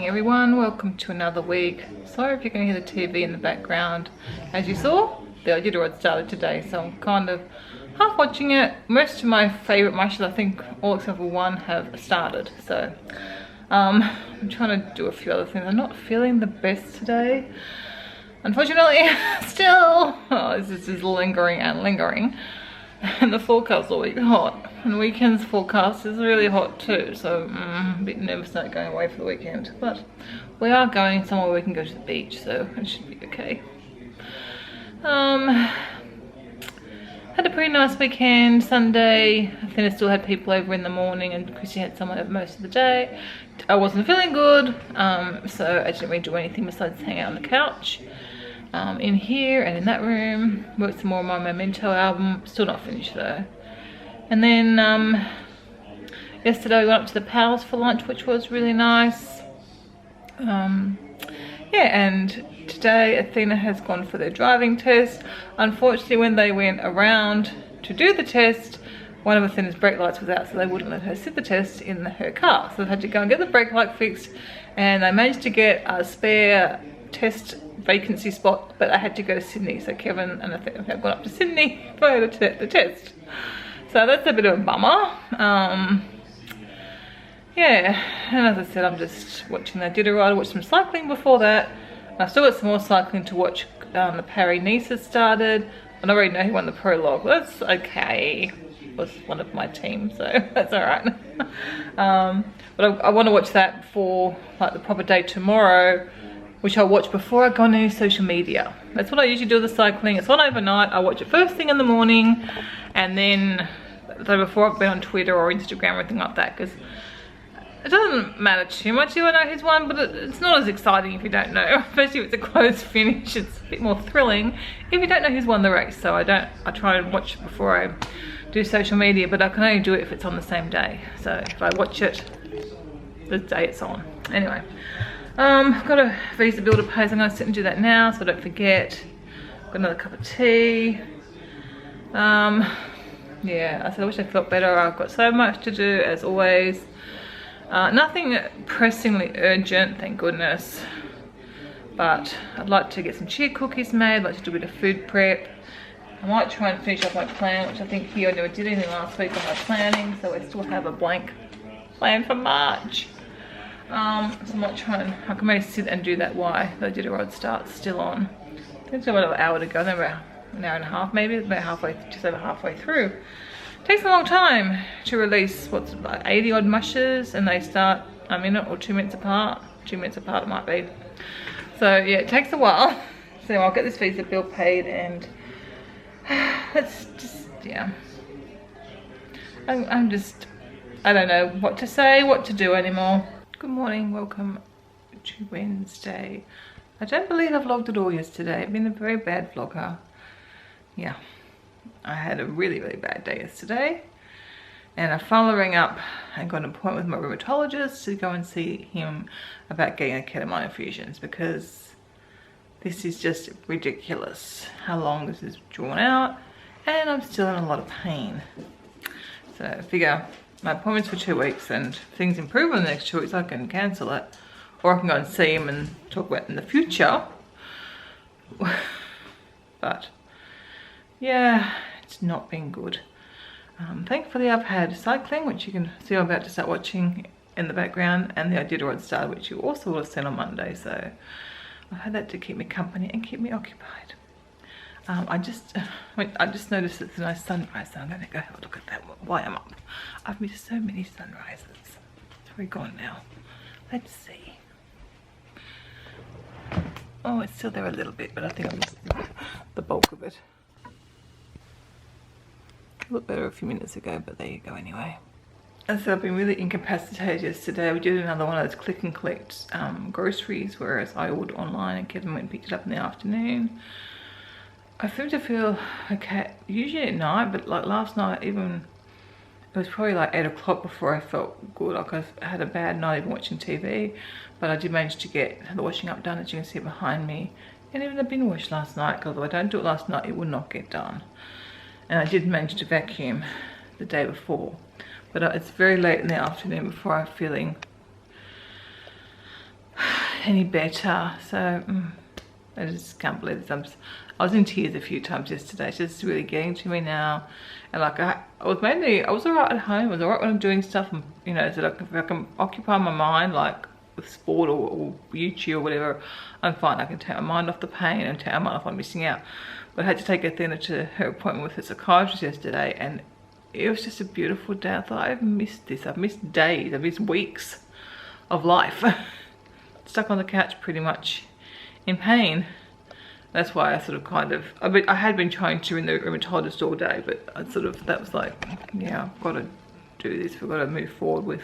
morning everyone, welcome to another week. Sorry if you can hear the TV in the background. As you saw, the Iditarod started today, so I'm kind of half watching it. Most of my favourite matches, I think all except for one, have started, so I'm trying to do a few other things. I'm not feeling the best today, unfortunately. Still, this is lingering and lingering, and the forecast all week hot, and the weekend's forecast is really hot too, so I'm a bit nervous about going away for the weekend, but we are going somewhere where we can go to the beach, so it should be okay. Had a pretty nice weekend. Sunday, I think I still had people over in the morning, and Chrissy had someone over most of the day. I wasn't feeling good, so I didn't really do anything besides hang out on the couch. In here and in that room, worked some more on my Memento album, still not finished though. And then yesterday we went up to the Palace for lunch, which was really nice. Yeah, and today Athena has gone for their driving test. Unfortunately, when they went around to do the test, one of Athena's brake lights was out, so they wouldn't let her sit the test in her car. So they've had to go and get the brake light fixed, and I managed to get a spare test vacancy spot, but I had to go to Sydney. So Kevin and Athena have gone up to Sydney for her to take the test. So that's a bit of a bummer. Yeah, and as I said, I'm just watching the Iditarod. I watched some cycling before that. I still got some more cycling to watch. The Paris-Nice has started. I already know who won the prologue. That's okay. It was one of my team, so that's alright. But I want to watch that before like the proper day tomorrow, which I'll watch before I go on any social media. That's what I usually do with the cycling. It's on overnight. I watch it first thing in the morning, and then so before I've been on Twitter or Instagram or anything like that, because it doesn't matter too much if I know who's won, but it's not as exciting if you don't know. Especially if it's a close finish, it's a bit more thrilling if you don't know who's won the race. So I try and watch it before I do social media, but I can only do it if it's on the same day. So if I watch it the day it's on. Anyway, I've got a visa bill to pay, so I'm going to sit and do that now so I don't forget. Got another cup of tea. Yeah, I said I wish I felt better. I've got so much to do as always. Nothing pressingly urgent, thank goodness, but I'd like to get some chia cookies made. I'd like to do a bit of food prep. I might try and finish off my plan, which I think here I never did anything last week on my planning, so I still have a blank plan for March. So I might try and, I can maybe sit and do that while the Iditarod starts still on. I think it's about an hour to go, then about an hour and a half maybe, about halfway, just over halfway through. Takes a long time to release, what's it, like 80 odd mushes, and they start a minute or 2 minutes apart. 2 minutes apart it might be. So yeah, it takes a while. So I'll get this visa bill paid, and let's just, yeah. I'm just, I don't know what to say, what to do anymore. Good morning, welcome to Wednesday. I don't believe I vlogged at all yesterday. I've been a very bad vlogger. Yeah. I had a really, really bad day yesterday, and I finally rang up and got an appointment with my rheumatologist to go and see him about getting a ketamine infusions, because this is just ridiculous how long this is drawn out, and I'm still in a lot of pain. So I figure my appointment's for 2 weeks, and if things improve in the next 2 weeks, I can cancel it, or I can go and see him and talk about it in the future. But yeah, it's not been good. Thankfully I've had cycling, which you can see I'm about to start watching in the background, and the Iditarod started, which you also will have seen on Monday, so I've had that to keep me company and keep me occupied. I just noticed it's a nice sunrise, so I'm going to go have a look at that while I'm up. I've missed so many sunrises. It's very gone now. Let's see. Oh, it's still there a little bit, but I think I missed the bulk of it. Looked better a few minutes ago, but there you go anyway. And so I've been really incapacitated yesterday. We did another one of those click and collect groceries, whereas I ordered online and Kevin went and picked it up in the afternoon. I seem to feel okay usually at night, but like last night, even it was probably like 8 o'clock before I felt good. Like I had a bad night even watching TV, but I did manage to get the washing up done, as you can see behind me, and even the bin wash last night, because if I don't do it last night it would not get done. And I did manage to vacuum the day before, but it's very late in the afternoon before I'm feeling any better. So I just can't believe this. I was in tears a few times yesterday. It's just really getting to me now. And like I was alright at home. I was alright when I'm doing stuff, and, you know, so like if I can occupy my mind like with sport or YouTube or whatever, I'm fine. I can take my mind off the pain and take my mind off what I'm missing out. But I had to take Athena to her appointment with a psychiatrist yesterday, and it was just a beautiful day. I thought, I've missed this. I've missed days. I've missed weeks of life. Stuck on the couch pretty much in pain. That's why I sort of I had been trying to in the rheumatologist all day, but that was like, yeah, I've got to do this. We've got to move forward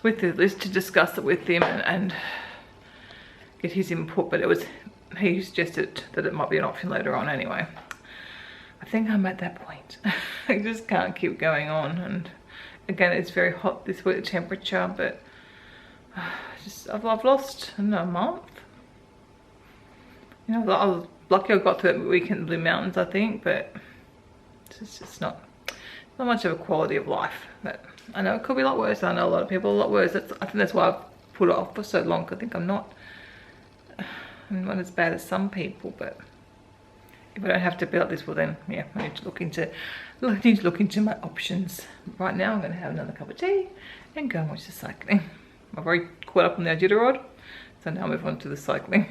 with this to discuss it with him and get his input. But he suggested that it might be an option later on anyway. I think I'm at that point. I just can't keep going on. And again, it's very hot this week, the temperature, but I've lost, I don't know, a month. You know, I was lucky I got through that weekend in the Blue Mountains, I think, but it's just not much of a quality of life. But I know it could be a lot worse. I know a lot of people a lot worse. I think that's why I've put it off for so long. I think I'm not as bad as some people, but if I don't have to be like this, well then, yeah, I need to look into my options. Right now, I'm going to have another cup of tea and go and watch the cycling. I've already caught up on the Iditarod, so now I'll move on to the cycling.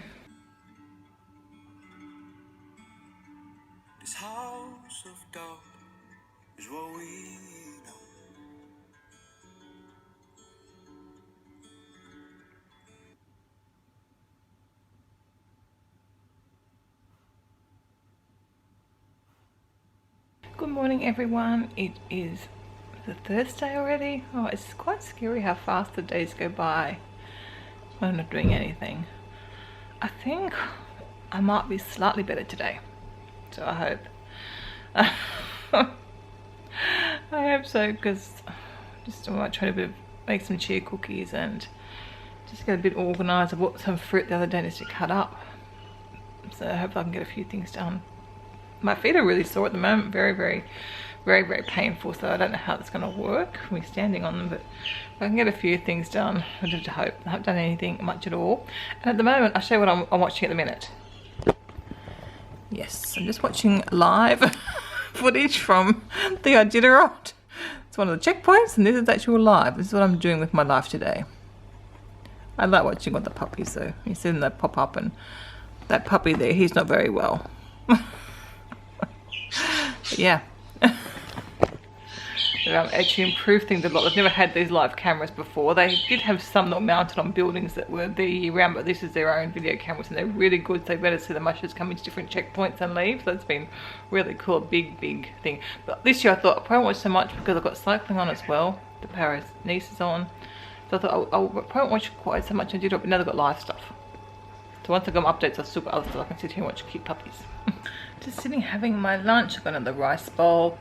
This house of doubt is what we know. Good morning, everyone. It is the Thursday already. Oh, it's quite scary how fast the days go by when I'm not doing anything. I think I might be slightly better today, so I hope. I hope so, because I might try to make some chia cookies and just get a bit organised. I bought some fruit the other day just to cut up, so I hope I can get a few things done. My feet are really sore at the moment, very, very, very, very painful, so I don't know how that's going to work, me standing on them, but if I can get a few things done, I just hope. I haven't done anything much at all. And at the moment, I'll show you what I'm watching at the minute. Yes, I'm just watching live footage from the Iditarod. It's one of the checkpoints, and this is actual live. This is what I'm doing with my life today. I like watching all the puppies, though. You see them, they pop up, and that puppy there, he's not very well. But yeah. Actually improved things a lot. They've never had these live cameras before. They did have some that were mounted on buildings that were the year round, but this is their own video cameras, and they're really good. So you better see the mushers come into different checkpoints and leave. So it's been really cool, a big thing. But this year I thought I probably won't watch so much because I've got cycling on as well. The Paris Nice is on. So I thought I'll probably won't watch quite so much. I did, but now they've got live stuff. So once I got my updates, I've still got other stuff. I can sit here and watch cute puppies. Just sitting having my lunch. I've got another rice bowl.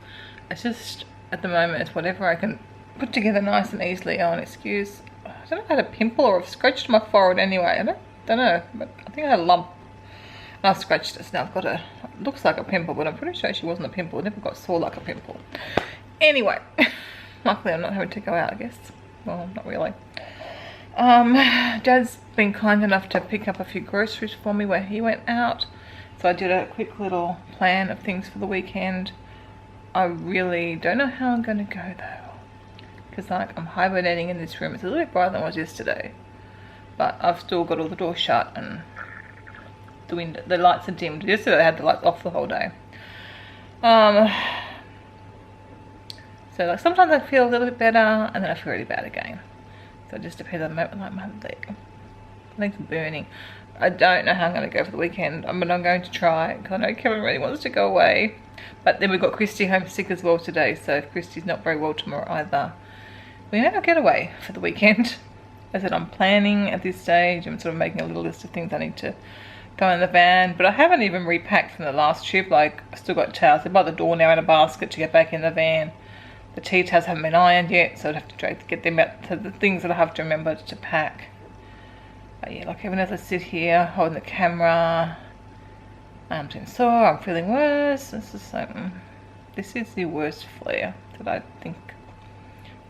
It's just, at the moment, it's whatever I can put together nice and easily. Oh, and excuse, I don't know if I had a pimple or I've scratched my forehead anyway. I don't know, but I think I had a lump. And I've scratched it, so now I've got it looks like a pimple, but I'm pretty sure it actually wasn't a pimple. It never got sore like a pimple. Anyway, luckily I'm not having to go out, I guess. Well, not really. Dad's been kind enough to pick up a few groceries for me where he went out. So I did a quick little plan of things for the weekend. I really don't know how I'm going to go though, because like I'm hibernating in this room. It's a little bit brighter than it was yesterday, but I've still got all the doors shut and the lights are dimmed. Yesterday I had the lights off the whole day. So like sometimes I feel a little bit better and then I feel really bad again. So it just depends on the moment. Like my legs are burning. I don't know how I'm going to go for the weekend, but I'm going to try, because I know Kevin really wants to go away. But then we've got Christy home sick as well today, so if Christy's not very well tomorrow either, we may not get away for the weekend. As I said, I'm planning at this stage. I'm sort of making a little list of things I need to go in the van, but I haven't even repacked from the last trip. Like, I've still got towels. They're by the door now in a basket to get back in the van. The tea towels haven't been ironed yet, so I'd have to try to get them out to the things that I have to remember to pack. But yeah, like even as I sit here holding the camera, I'm feeling sore, I'm feeling worse. This is this is the worst flare that I think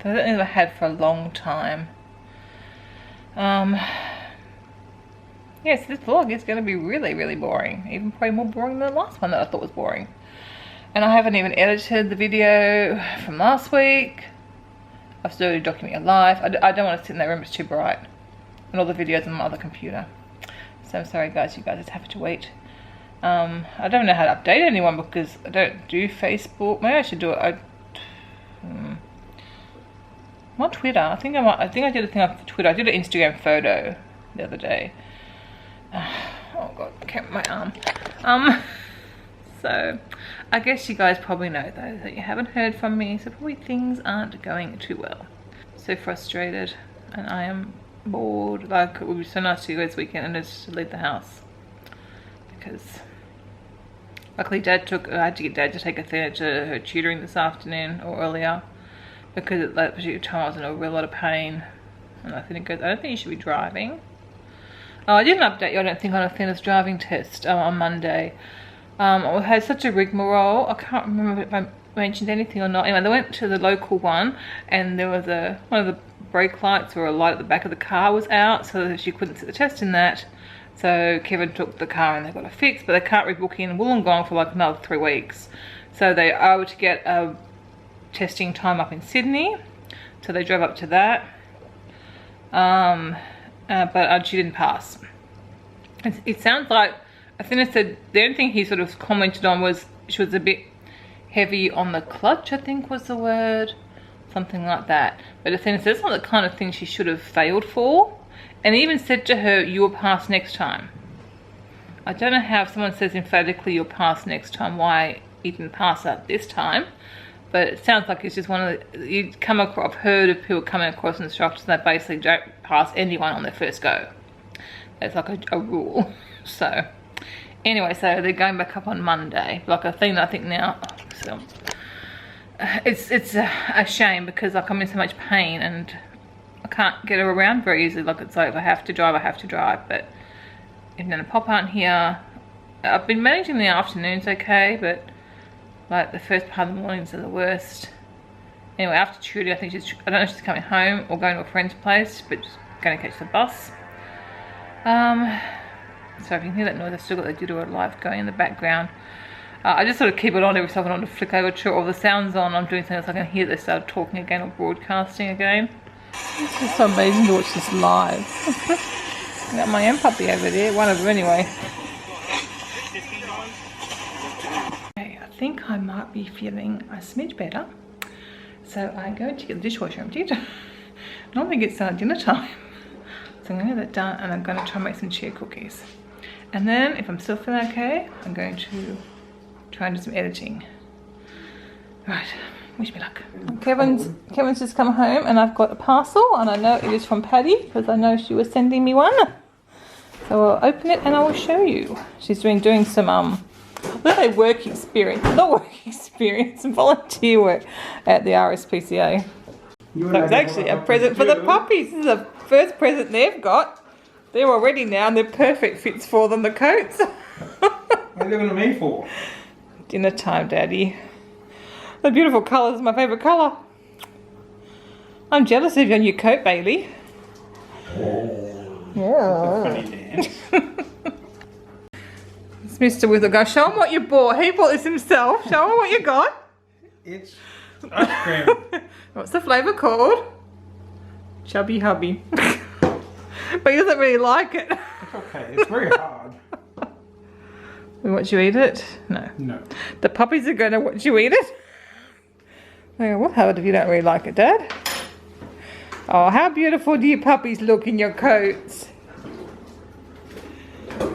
that I've had for a long time. Yes, this vlog is going to be really, really boring. Even probably more boring than the last one that I thought was boring. And I haven't even edited the video from last week. I've still got to document your life. I don't want to sit in that room, it's too bright. And all the videos on my other computer. So I'm sorry guys, you guys just have to wait. I don't know how to update anyone because I don't do Facebook. Maybe I should do it. I'm on Twitter. I think I did a thing on Twitter. I did an Instagram photo the other day. Oh god, kept my arm. So I guess you guys probably know though that you haven't heard from me, so probably things aren't going too well. So frustrated, and I am bored. Like, it would be so nice to go this weekend and just leave the house, because luckily I had to get Dad to take Athena to her tutoring this afternoon or earlier, because at that particular time I was in a real lot of pain. And Athena goes, I don't think you should be driving. Oh, I didn't update you, I don't think, on Athena's driving test on Monday. I had such a rigmarole. I can't remember if I mentioned anything or not. Anyway, they went to the local one, and there was one of the brake lights or a light at the back of the car was out, so she couldn't sit the test in that. So Kevin took the car and they got it fixed, but they can't rebook in Wollongong for like another 3 weeks. So they are able to get a testing time up in Sydney. So they drove up to that. But she didn't pass. It sounds like, Athena said the only thing he sort of commented on was she was a bit heavy on the clutch, I think was the word. Something like that. But Athena said it's not the kind of thing she should have failed for. And he even said to her, you will pass next time. I don't know how if someone says emphatically you'll pass next time, why he didn't pass that this time. But it sounds like it's just one of the, I've heard of people coming across instructors that basically don't pass anyone on their first go. It's like a rule. So anyway, so they're going back up on Monday. Like Athena, I think now, so it's a shame because like I'm in so much pain and I can't get her around very easily. Like it's like if I have to drive, I have to drive. But if Nana Pop aren't here, I've been managing the afternoons okay, but like the first part of the mornings are the worst. Anyway, after Trudy, I don't know if she's coming home or going to a friend's place, but just going to catch the bus. So if you can hear that noise, I've still got the Iditarod live going in the background. I just sort of keep it on every so often to flick over to, or the sound's on, I'm doing something so I can hear they start talking again or broadcasting again. It's just so amazing to watch this live. I got my own puppy over there, one of them anyway. Okay, I think I might be feeling a smidge better. So I'm going to get the dishwasher emptied. Normally it's dinner time. So I'm going to get that done and I'm going to try and make some chia cookies. And then if I'm still feeling okay, I'm going to try and do some editing. Right, wish me luck. Kevin's just come home and I've got a parcel and I know it is from Paddy because I know she was sending me one. So I'll open it and I will show you. She's doing some work experience, not work experience, some volunteer work at the RSPCA. That was actually a present for the puppies. This is the first present they've got. They're all ready now and they're perfect fits for them, the coats. What are you looking at me for? Dinner time, Daddy. The beautiful colour is my favourite colour. I'm jealous of your new coat, Bailey. Oh. That's a funny dance. It's Mr. Withel. Go show him what you bought. He bought this himself. Show him what you got. It's ice cream. What's the flavour called? Chubby Hubby. But he doesn't really like it. It's okay. It's very hard. We watch you eat it? No. No. The puppies are going to watch you eat it? Oh, what happened if you don't really like it, Dad? Oh, how beautiful do you puppies look in your coats?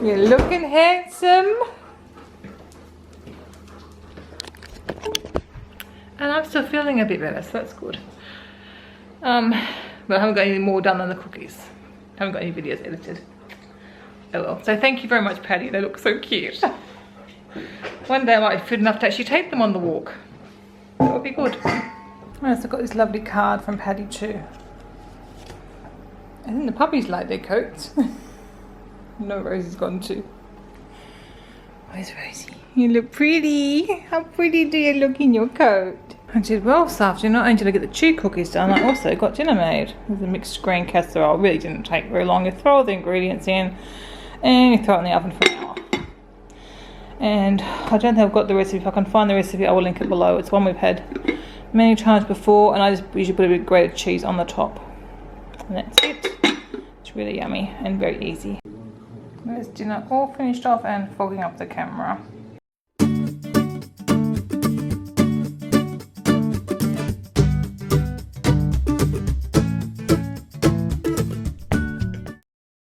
You're looking handsome. And I'm still feeling a bit better, so that's good. But I haven't got any more done than the cookies. I haven't got any videos edited. Oh well. So thank you very much, Paddy. They look so cute. One day I might be fit enough to actually take them on the walk. That would be good. I also got this lovely card from Paddy too. I think the puppies like their coats. No, Rosie's gone too. Where's Rosie? You look pretty. How pretty do you look in your coat? I did well this afternoon. Not only did I get the chew cookies done, I also got dinner made. It was a mixed grain casserole. It really didn't take very long. You throw all the ingredients in and you throw it in the oven for an hour. And I don't think I've got the recipe. If I can find the recipe, I will link it below. It's one we've had many times before, and I just usually put a bit of grated cheese on the top. And that's it. It's really yummy and very easy. There's dinner all finished off and fogging up the camera.